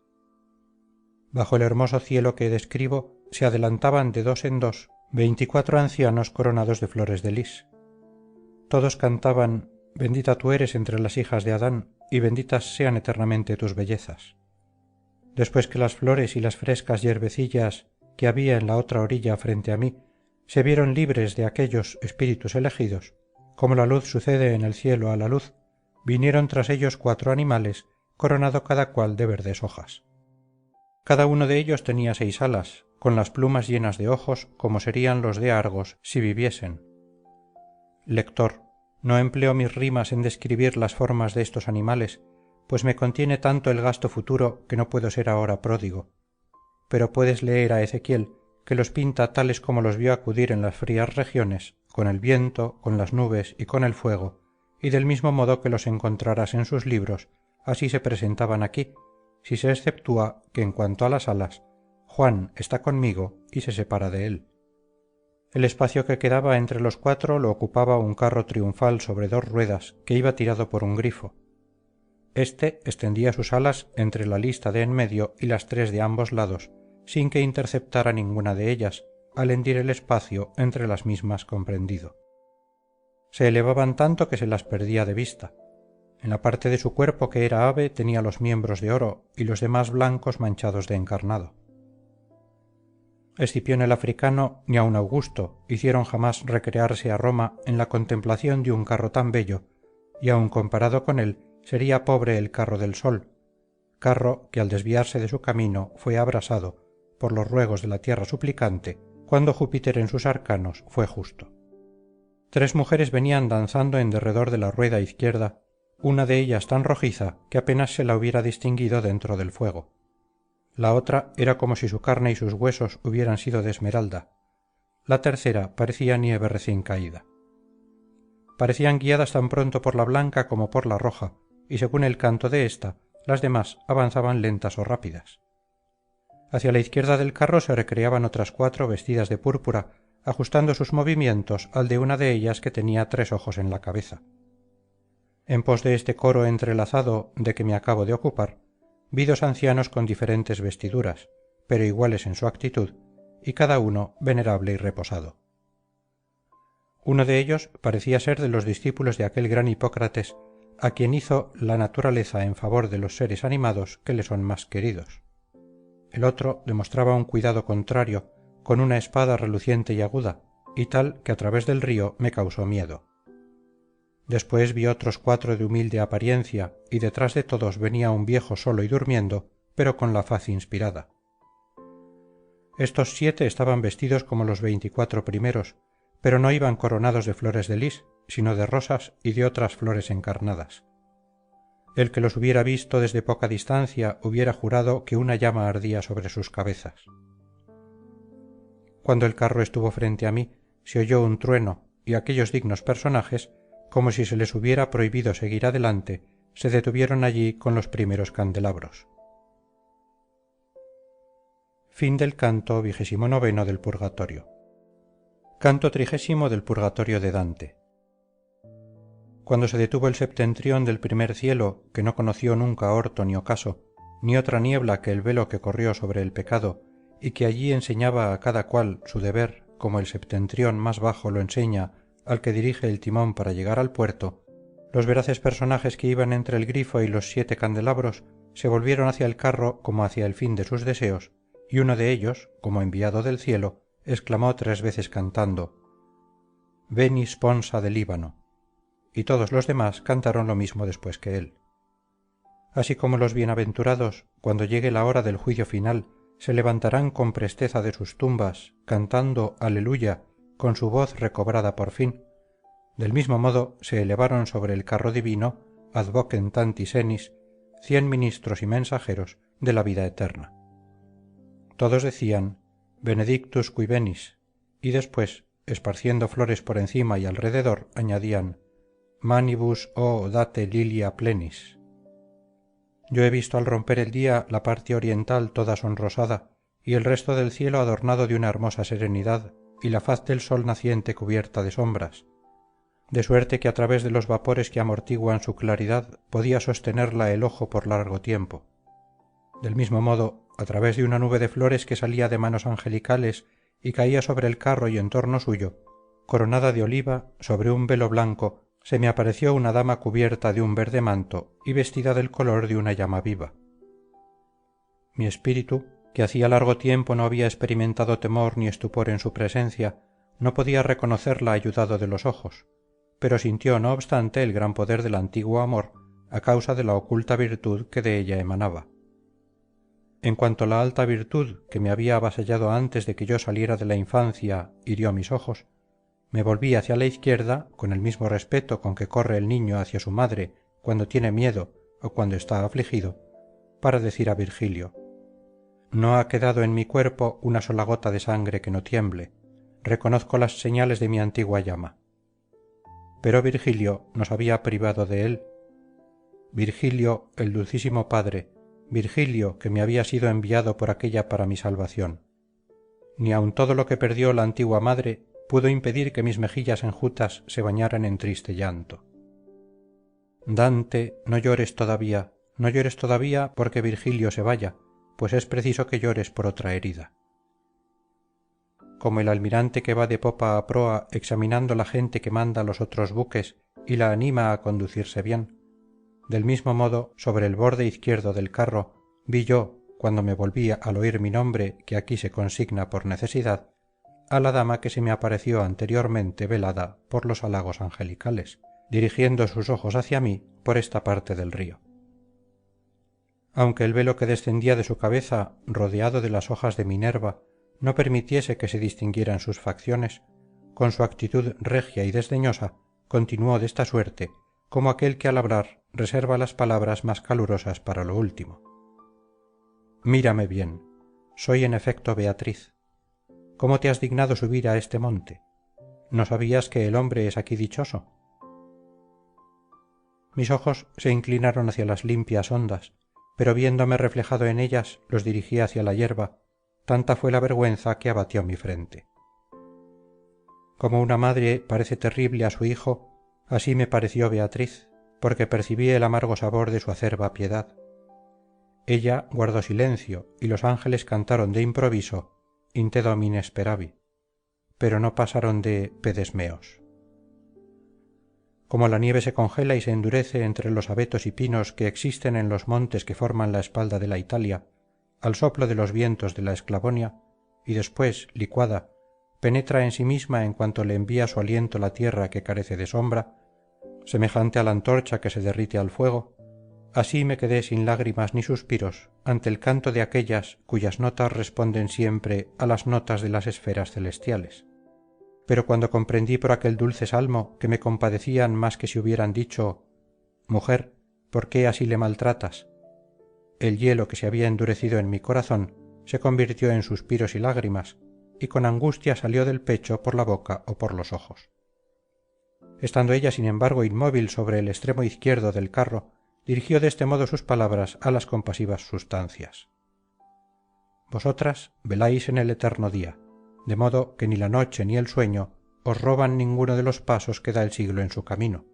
Speaker 1: Bajo el hermoso cielo que describo se adelantaban de 2 en 2 24 ancianos coronados de flores de lis. Todos cantaban: «Bendita tú eres entre las hijas de Adán, y benditas sean eternamente tus bellezas». Después que las flores y las frescas hierbecillas que había en la otra orilla frente a mí se vieron libres de aquellos espíritus elegidos, como la luz sucede en el cielo a la luz, vinieron tras ellos 4 animales, coronado cada cual de verdes hojas. Cada uno de ellos tenía 6 alas, con las plumas llenas de ojos, como serían los de Argos si viviesen. Lector, no empleo mis rimas en describir las formas de estos animales, pues me contiene tanto el gasto futuro que no puedo ser ahora pródigo. Pero puedes leer a Ezequiel, que los pinta tales como los vio acudir en las frías regiones, con el viento, con las nubes y con el fuego, y del mismo modo que los encontrarás en sus libros, así se presentaban aquí, si se exceptúa que en cuanto a las alas, Juan está conmigo y se separa de él. El espacio que quedaba entre los cuatro lo ocupaba un carro triunfal sobre dos ruedas que iba tirado por un grifo. Este extendía sus alas entre la lista de en medio y las tres de ambos lados, sin que interceptara ninguna de ellas, al hendir el espacio entre las mismas comprendido. Se elevaban tanto que se las perdía de vista. En la parte de su cuerpo que era ave tenía los miembros de oro y los demás blancos manchados de encarnado. Escipión el africano ni aun Augusto hicieron jamás recrearse a Roma en la contemplación de un carro tan bello, y aun comparado con él sería pobre el carro del sol, carro que al desviarse de su camino fue abrasado por los ruegos de la tierra suplicante cuando Júpiter en sus arcanos fue justo. Tres mujeres venían danzando en derredor de la rueda izquierda, una de ellas tan rojiza que apenas se la hubiera distinguido dentro del fuego. La otra era como si su carne y sus huesos hubieran sido de esmeralda. La tercera parecía nieve recién caída. Parecían guiadas tan pronto por la blanca como por la roja, y según el canto de ésta, las demás avanzaban lentas o rápidas. Hacia la izquierda del carro se recreaban otras cuatro vestidas de púrpura, ajustando sus movimientos al de una de ellas que tenía tres ojos en la cabeza. En pos de este coro entrelazado de que me acabo de ocupar, vi dos ancianos con diferentes vestiduras, pero iguales en su actitud, y cada uno venerable y reposado. Uno de ellos parecía ser de los discípulos de aquel gran Hipócrates a quien hizo la naturaleza en favor de los seres animados que le son más queridos. El otro demostraba un cuidado contrario, con una espada reluciente y aguda, y tal que a través del río me causó miedo. Después vi otros cuatro de humilde apariencia, y detrás de todos venía un viejo solo y durmiendo, pero con la faz inspirada. Estos 7 estaban vestidos como los 24 primeros, pero no iban coronados de flores de lis, sino de rosas y de otras flores encarnadas. El que los hubiera visto desde poca distancia hubiera jurado que una llama ardía sobre sus cabezas. Cuando el carro estuvo frente a mí, se oyó un trueno, y aquellos dignos personajes, como si se les hubiera prohibido seguir adelante, se detuvieron allí con los primeros candelabros. Fin del canto 29 del Purgatorio. Canto 30 del Purgatorio de Dante. Cuando se detuvo el septentrión del primer cielo, que no conoció nunca orto ni ocaso, ni otra niebla que el velo que corrió sobre el pecado, y que allí enseñaba a cada cual su deber, como el septentrión más bajo lo enseña al que dirige el timón para llegar al puerto, los veraces personajes que iban entre el grifo y los 7 candelabros se volvieron hacia el carro como hacia el fin de sus deseos, y uno de ellos, como enviado del cielo, exclamó 3 veces cantando: «Veni sponsa del Líbano», y todos los demás cantaron lo mismo después que él. Así como los bienaventurados, cuando llegue la hora del juicio final, se levantarán con presteza de sus tumbas, cantando Aleluya, con su voz recobrada por fin, del mismo modo se elevaron sobre el carro divino, ad vocem tanti senis, 100 ministros y mensajeros de la vida eterna. Todos decían Benedictus qui venis, y después, esparciendo flores por encima y alrededor, añadían Manibus o date lilia plenis. Yo he visto al romper el día la parte oriental toda sonrosada y el resto del cielo adornado de una hermosa serenidad y la faz del sol naciente cubierta de sombras, de suerte que a través de los vapores que amortiguan su claridad podía sostenerla el ojo por largo tiempo. Del mismo modo, a través de una nube de flores que salía de manos angelicales y caía sobre el carro y en torno suyo, coronada de oliva, sobre un velo blanco, se me apareció una dama cubierta de un verde manto y vestida del color de una llama viva. Mi espíritu, que hacía largo tiempo no había experimentado temor ni estupor en su presencia, no podía reconocerla ayudado de los ojos, pero sintió no obstante el gran poder del antiguo amor a causa de la oculta virtud que de ella emanaba. En cuanto la alta virtud que me había avasallado antes de que yo saliera de la infancia hirió mis ojos, me volví hacia la izquierda con el mismo respeto con que corre el niño hacia su madre cuando tiene miedo o cuando está afligido, para decir a Virgilio: «No ha quedado en mi cuerpo una sola gota de sangre que no tiemble, reconozco las señales de mi antigua llama». Pero Virgilio nos había privado de él. Virgilio, el dulcísimo padre, Virgilio que me había sido enviado por aquella para mi salvación. Ni aun todo lo que perdió la antigua madre, pudo impedir que mis mejillas enjutas se bañaran en triste llanto. Dante, no llores todavía porque Virgilio se vaya, pues es preciso que llores por otra herida. Como el almirante que va de popa a proa examinando la gente que manda los otros buques y la anima a conducirse bien, del mismo modo sobre el borde izquierdo del carro vi yo, cuando me volví al oír mi nombre que aquí se consigna por necesidad, a la dama que se me apareció anteriormente velada por los halagos angelicales, dirigiendo sus ojos hacia mí por esta parte del río. Aunque el velo que descendía de su cabeza, rodeado de las hojas de Minerva, no permitiese que se distinguieran sus facciones, con su actitud regia y desdeñosa continuó de esta suerte, como aquel que al hablar reserva las palabras más calurosas para lo último. Mírame bien, soy en efecto Beatriz. ¿Cómo te has dignado subir a este monte? ¿No sabías que el hombre es aquí dichoso? Mis ojos se inclinaron hacia las limpias ondas, pero viéndome reflejado en ellas los dirigí hacia la hierba, tanta fue la vergüenza que abatió mi frente. Como una madre parece terrible a su hijo, así me pareció Beatriz, porque percibí el amargo sabor de su acerba piedad. Ella guardó silencio y los ángeles cantaron de improviso In te Domine speravi, pero no pasaron de pedes meos. Como la nieve se congela y se endurece entre los abetos y pinos que existen en los montes que forman la espalda de la Italia, al soplo de los vientos de la Esclavonia, y después, licuada, penetra en sí misma en cuanto le envía su aliento la tierra que carece de sombra, semejante a la antorcha que se derrite al fuego, así me quedé sin lágrimas ni suspiros ante el canto de aquellas cuyas notas responden siempre a las notas de las esferas celestiales. Pero cuando comprendí por aquel dulce salmo que me compadecían más que si hubieran dicho «Mujer, ¿por qué así le maltratas?», el hielo que se había endurecido en mi corazón se convirtió en suspiros y lágrimas, y con angustia salió del pecho por la boca o por los ojos. Estando ella, sin embargo, inmóvil sobre el extremo izquierdo del carro, dirigió de este modo sus palabras a las compasivas sustancias. Vosotras veláis en el eterno día, de modo que ni la noche ni el sueño os roban ninguno de los pasos que da el siglo en su camino.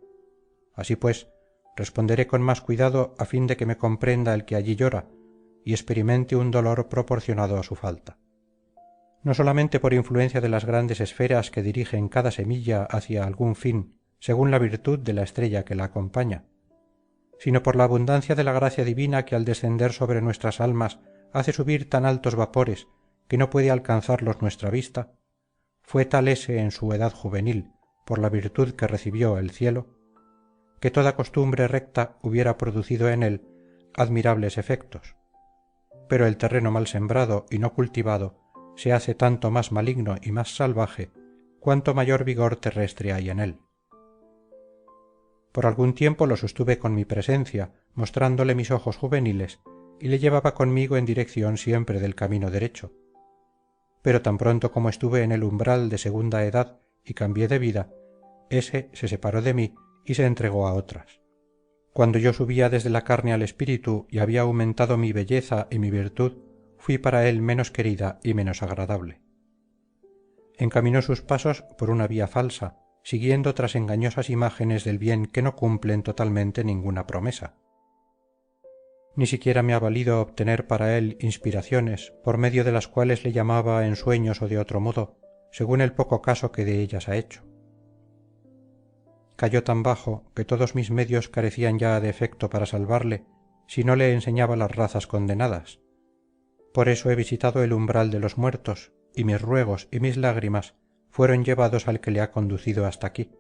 Speaker 1: Así pues, responderé con más cuidado a fin de que me comprenda el que allí llora y experimente un dolor proporcionado a su falta. No solamente por influencia de las grandes esferas que dirigen cada semilla hacia algún fin según la virtud de la estrella que la acompaña, sino por la abundancia de la gracia divina que al descender sobre nuestras almas hace subir tan altos vapores que no puede alcanzarlos nuestra vista, fue tal ese en su edad juvenil, por la virtud que recibió el cielo, que toda costumbre recta hubiera producido en él admirables efectos. Pero el terreno mal sembrado y no cultivado se hace tanto más maligno y más salvaje cuanto mayor vigor terrestre hay en él. Por algún tiempo lo sostuve con mi presencia, mostrándole mis ojos juveniles, y le llevaba conmigo en dirección siempre del camino derecho. Pero tan pronto como estuve en el umbral de segunda edad y cambié de vida, ése se separó de mí y se entregó a otras. Cuando yo subía desde la carne al espíritu y había aumentado mi belleza y mi virtud, fui para él menos querida y menos agradable. Encaminó sus pasos por una vía falsa, siguiendo tras engañosas imágenes del bien que no cumplen totalmente ninguna promesa. Ni siquiera me ha valido obtener para él inspiraciones por medio de las cuales le llamaba en sueños o de otro modo, según el poco caso que de ellas ha hecho. Cayó tan bajo que todos mis medios carecían ya de efecto para salvarle si no le enseñaba las razas condenadas. Por eso he visitado el umbral de los muertos, y mis ruegos y mis lágrimas fueron llevados al que le ha conducido hasta aquí.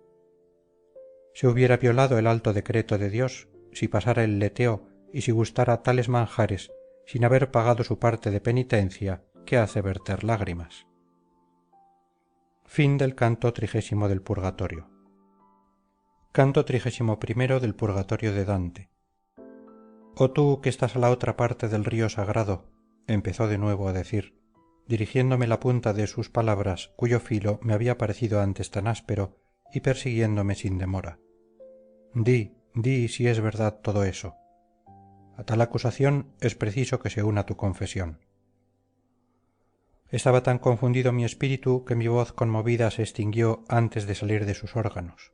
Speaker 1: Se hubiera violado el alto decreto de Dios si pasara el leteo y si gustara tales manjares sin haber pagado su parte de penitencia que hace verter lágrimas. Fin del canto 30 del Purgatorio. Canto 31 del Purgatorio de Dante. Oh tú que estás a la otra parte del río sagrado, empezó de nuevo a decir, dirigiéndome la punta de sus palabras cuyo filo me había parecido antes tan áspero y persiguiéndome sin demora. Di si es verdad todo eso. A tal acusación es preciso que se una tu confesión. Estaba tan confundido mi espíritu que mi voz conmovida se extinguió antes de salir de sus órganos.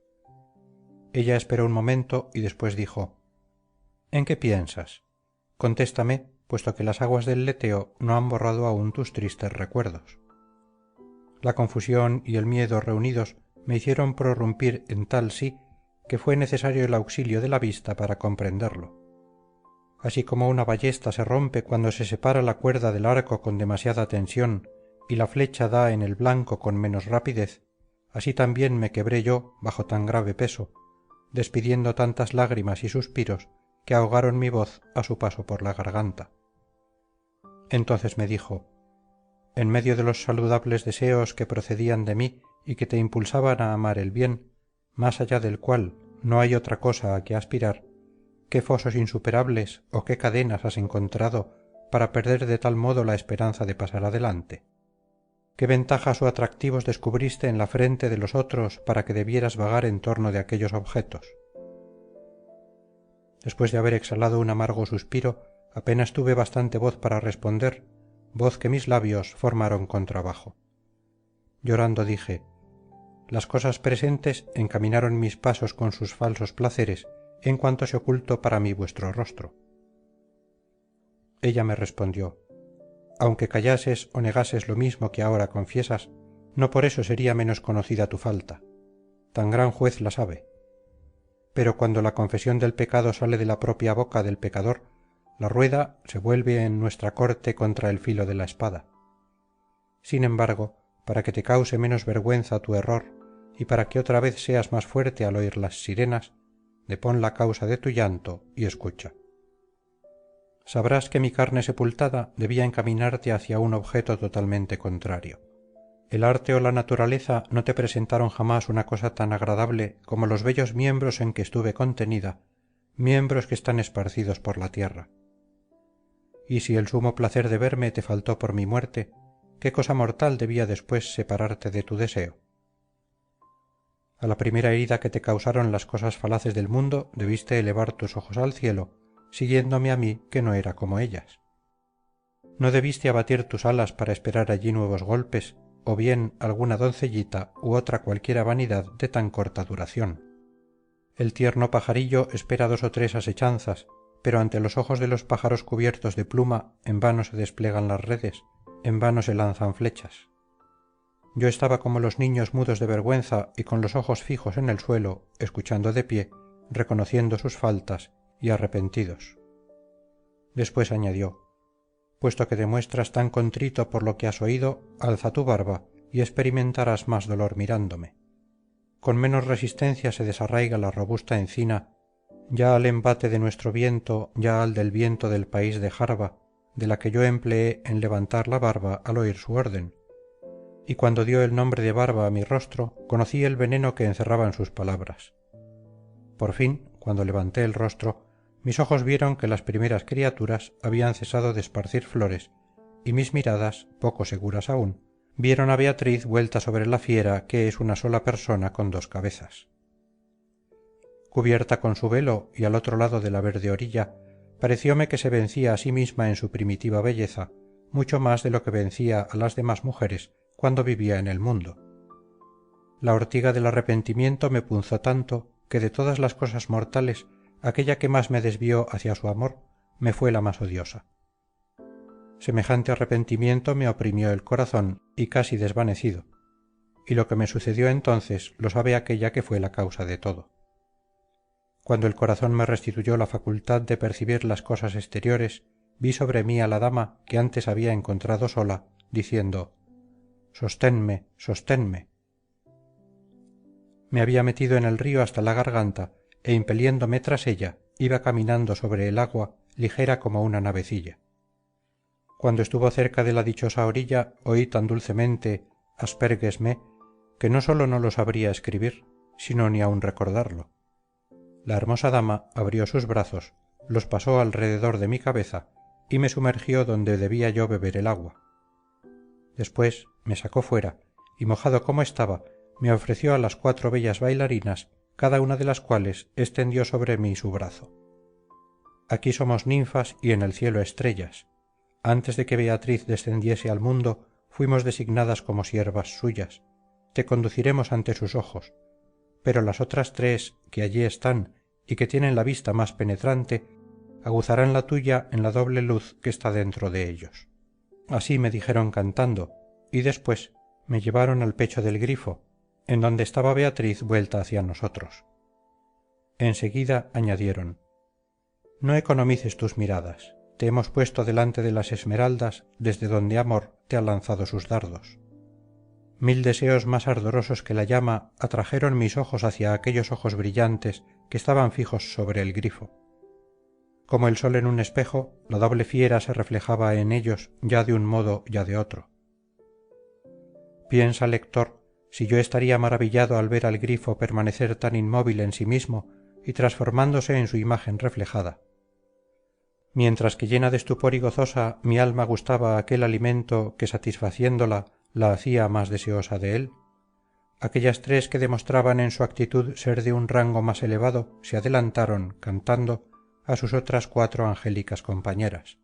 Speaker 1: Ella esperó un momento y después dijo: ¿En qué piensas? Contéstame, puesto que las aguas del leteo no han borrado aún tus tristes recuerdos. La confusión y el miedo reunidos me hicieron prorrumpir en tal sí que fue necesario el auxilio de la vista para comprenderlo. Así como una ballesta se rompe cuando se separa la cuerda del arco con demasiada tensión y la flecha da en el blanco con menos rapidez, así también me quebré yo bajo tan grave peso, despidiendo tantas lágrimas y suspiros que ahogaron mi voz a su paso por la garganta. Entonces me dijo: en medio de los saludables deseos que procedían de mí y que te impulsaban a amar el bien, más allá del cual no hay otra cosa a que aspirar, ¿qué fosos insuperables o qué cadenas has encontrado para perder de tal modo la esperanza de pasar adelante? ¿Qué ventajas o atractivos descubriste en la frente de los otros para que debieras vagar en torno de aquellos objetos? Después de haber exhalado un amargo suspiro, apenas tuve bastante voz para responder, voz que mis labios formaron con trabajo. Llorando dije: las cosas presentes encaminaron mis pasos con sus falsos placeres en cuanto se ocultó para mí vuestro rostro. Ella me respondió: aunque callases o negases lo mismo que ahora confiesas, no por eso sería menos conocida tu falta. Tan gran juez la sabe. Pero cuando la confesión del pecado sale de la propia boca del pecador, la rueda se vuelve en nuestra corte contra el filo de la espada. Sin embargo, para que te cause menos vergüenza tu error y para que otra vez seas más fuerte al oír las sirenas, depón la causa de tu llanto y escucha. Sabrás que mi carne sepultada debía encaminarte hacia un objeto totalmente contrario. El arte o la naturaleza no te presentaron jamás una cosa tan agradable como los bellos miembros en que estuve contenida, miembros que están esparcidos por la tierra. Y si el sumo placer de verme te faltó por mi muerte, ¿qué cosa mortal debía después separarte de tu deseo? A la primera herida que te causaron las cosas falaces del mundo debiste elevar tus ojos al cielo, siguiéndome a mí que no era como ellas. No debiste abatir tus alas para esperar allí nuevos golpes, o bien alguna doncellita u otra cualquiera vanidad de tan corta duración. El tierno pajarillo espera 2 o 3 asechanzas, pero ante los ojos de los pájaros cubiertos de pluma en vano se despliegan las redes, en vano se lanzan flechas. Yo estaba como los niños mudos de vergüenza y con los ojos fijos en el suelo, escuchando de pie, reconociendo sus faltas y arrepentidos. Después añadió: puesto que te muestras tan contrito por lo que has oído, alza tu barba y experimentarás más dolor mirándome. Con menos resistencia se desarraiga la robusta encina, ya al embate de nuestro viento, ya al del viento del país de Jarba, de la que yo empleé en levantar la barba al oír su orden. Y cuando dio el nombre de barba a mi rostro, conocí el veneno que encerraban sus palabras. Por fin, cuando levanté el rostro, mis ojos vieron que las primeras criaturas habían cesado de esparcir flores, y mis miradas, poco seguras aún, vieron a Beatriz vuelta sobre la fiera que es una sola persona con 2 cabezas. Cubierta con su velo y al otro lado de la verde orilla, parecióme que se vencía a sí misma en su primitiva belleza, mucho más de lo que vencía a las demás mujeres cuando vivía en el mundo. La ortiga del arrepentimiento me punzó tanto que de todas las cosas mortales aquella que más me desvió hacia su amor me fue la más odiosa. Semejante arrepentimiento me oprimió el corazón y casi desvanecido, y lo que me sucedió entonces lo sabe aquella que fue la causa de todo. Cuando el corazón me restituyó la facultad de percibir las cosas exteriores, vi sobre mí a la dama que antes había encontrado sola, diciendo: «Sosténme, sosténme». Me había metido en el río hasta la garganta e impeliéndome tras ella iba caminando sobre el agua ligera como una navecilla. Cuando estuvo cerca de la dichosa orilla oí tan dulcemente aspergesme que no sólo no lo sabría escribir, sino ni aun recordarlo. La hermosa dama abrió sus brazos, los pasó alrededor de mi cabeza y me sumergió donde debía yo beber el agua. Después me sacó fuera y mojado como estaba me ofreció a las 4 bellas bailarinas, cada una de las cuales extendió sobre mí su brazo. Aquí somos ninfas y en el cielo estrellas. Antes de que Beatriz descendiese al mundo fuimos designadas como siervas suyas, te conduciremos ante sus ojos, pero las otras tres que allí están y que tienen la vista más penetrante aguzarán la tuya en la doble luz que está dentro de ellos. Así me dijeron cantando, y después me llevaron al pecho del grifo, en donde estaba Beatriz vuelta hacia nosotros. Enseguida añadieron: no economices tus miradas, te hemos puesto delante de las esmeraldas desde donde amor te ha lanzado sus dardos. 1000 deseos más ardorosos que la llama atrajeron mis ojos hacia aquellos ojos brillantes que estaban fijos sobre el grifo. Como el sol en un espejo, la doble fiera se reflejaba en ellos ya de un modo ya de otro. Piensa, lector, si yo estaría maravillado al ver al grifo permanecer tan inmóvil en sí mismo y transformándose en su imagen reflejada. Mientras que llena de estupor y gozosa mi alma gustaba aquel alimento que satisfaciéndola la hacía más deseosa de él, aquellas tres que demostraban en su actitud ser de un rango más elevado se adelantaron, cantando, a sus otras 4 angélicas compañeras.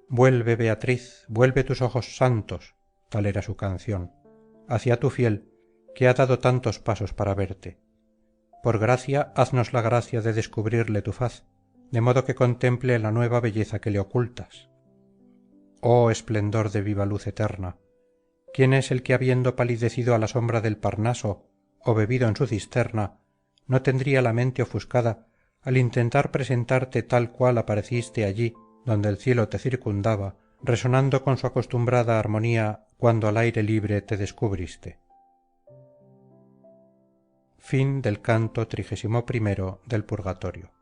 Speaker 1: Vuelve, Beatriz, vuelve tus ojos santos, tal era su canción, hacia tu fiel, que ha dado tantos pasos para verte. Por gracia, haznos la gracia de descubrirle tu faz, de modo que contemple la nueva belleza que le ocultas. Oh esplendor de viva luz eterna, ¿quién es el que habiendo palidecido a la sombra del Parnaso o bebido en su cisterna, no tendría la mente ofuscada al intentar presentarte tal cual apareciste allí donde el cielo te circundaba, resonando con su acostumbrada armonía cuando al aire libre te descubriste? Fin del canto 31 del Purgatorio.